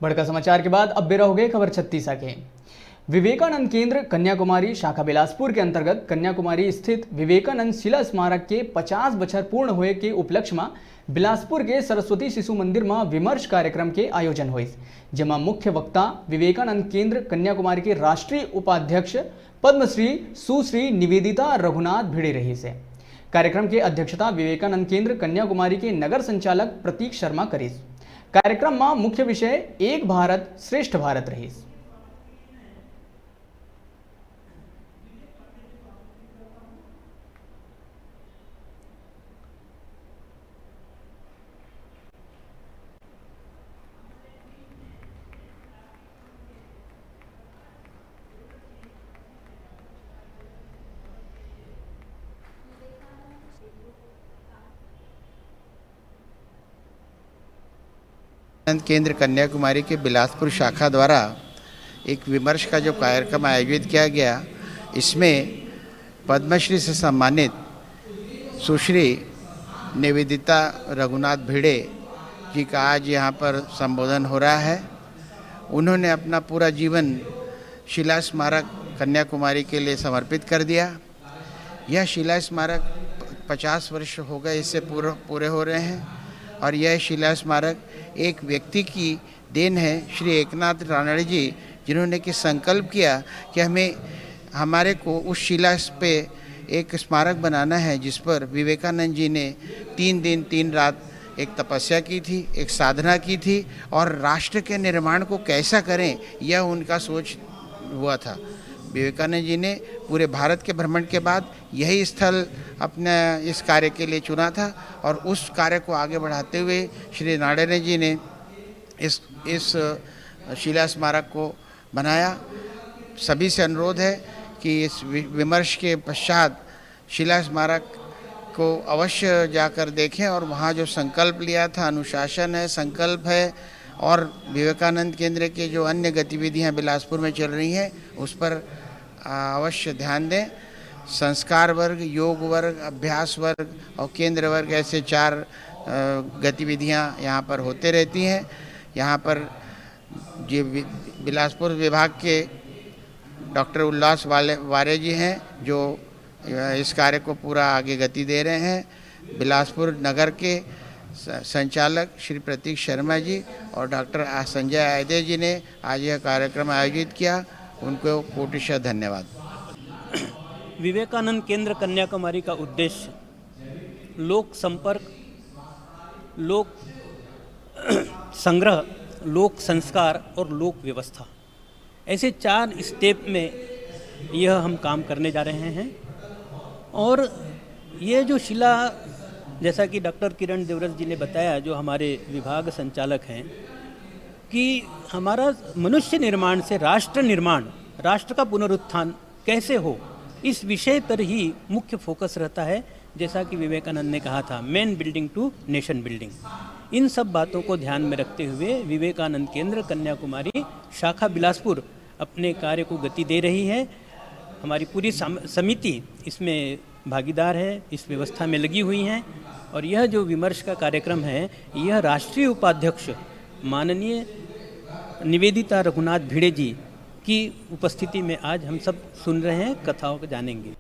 बड़का समाचार के बाद अब बेरा हो गए खबर छत्तीसा के। विवेकानंद केंद्र कन्याकुमारी शाखा बिलासपुर के अंतर्गत कन्याकुमारी स्थित विवेकानंद शिला स्मारक के 50 बछर पूर्ण हुए के उपलक्ष्य में बिलासपुर के सरस्वती शिशु मंदिर में विमर्श कार्यक्रम के आयोजन हुई, जेमा मुख्य वक्ता विवेकानंद केंद्र कन्याकुमारी के राष्ट्रीय उपाध्यक्ष पद्मश्री सुश्री निवेदिता रघुनाथ भिड़े रही से। कार्यक्रम की अध्यक्षता विवेकानंद केंद्र कन्याकुमारी के नगर संचालक प्रतीक शर्मा करीस। कार्यक्रम में मुख्य विषय एक भारत श्रेष्ठ भारत रही। केंद्र कन्याकुमारी के बिलासपुर शाखा द्वारा एक विमर्श का जो कार्यक्रम आयोजित किया गया, इसमें पद्मश्री से सम्मानित सुश्री निवेदिता रघुनाथ भिड़े जी का आज यहाँ पर संबोधन हो रहा है। उन्होंने अपना पूरा जीवन शिला स्मारक कन्याकुमारी के लिए समर्पित कर दिया। यह शिला स्मारक 50 वर्ष हो गए इससे पूरे हो रहे हैं और यह शिला स्मारक एक व्यक्ति की देन है, श्री एकनाथ रानड़े जी, जिन्होंने कि संकल्प किया कि हमारे को उस शिला पे एक स्मारक बनाना है जिस पर विवेकानंद जी ने 3 दिन 3 रात एक तपस्या की थी, एक साधना की थी और राष्ट्र के निर्माण को कैसा करें यह उनका सोच हुआ था। विवेकानंद जी ने पूरे भारत के भ्रमण के बाद यही स्थल अपने इस कार्य के लिए चुना था और उस कार्य को आगे बढ़ाते हुए श्री नाडेरे जी ने इस शिला स्मारक को बनाया। सभी से अनुरोध है कि इस विमर्श के पश्चात शिला स्मारक को अवश्य जाकर देखें और वहाँ जो संकल्प लिया था, अनुशासन है, संकल्प है और विवेकानंद केंद्र के जो अन्य गतिविधियां बिलासपुर में चल रही हैं उस पर अवश्य ध्यान दें। संस्कार वर्ग, योग वर्ग, अभ्यास वर्ग और केंद्र वर्ग ऐसे 4 गतिविधियां यहाँ पर होते रहती हैं। यहाँ पर जो बिलासपुर विभाग के डॉक्टर उल्लास वारे जी हैं जो इस कार्य को पूरा आगे गति दे रहे हैं। बिलासपुर नगर के संचालक श्री प्रतीक शर्मा जी और डॉक्टर संजय आयदे जी ने आज यह कार्यक्रम आयोजित किया, उनको कोटिशः धन्यवाद। विवेकानंद केंद्र कन्याकुमारी का उद्देश्य लोक संपर्क, लोक संग्रह, लोक संस्कार और लोक व्यवस्था, ऐसे 4 स्टेप में यह हम काम करने जा रहे हैं। और ये जो शिला, जैसा कि डॉक्टर किरण देवरस जी ने बताया, जो हमारे विभाग संचालक हैं, कि हमारा मनुष्य निर्माण से राष्ट्र निर्माण, राष्ट्र का पुनरुत्थान कैसे हो, इस विषय पर ही मुख्य फोकस रहता है। जैसा कि विवेकानंद ने कहा था, man building to nation building. इन सब बातों को ध्यान में रखते हुए विवेकानंद केंद्र कन्याकुमारी शाखा बिलासपुर अपने कार्य को गति दे रही है। हमारी पूरी समिति इसमें भागीदार है, इस व्यवस्था में लगी हुई हैं। और यह जो विमर्श का कार्यक्रम है, यह राष्ट्रीय उपाध्यक्ष माननीय निवेदिता रघुनाथ भिड़े जी की उपस्थिति में आज हम सब सुन रहे हैं, कथाओं को जानेंगे।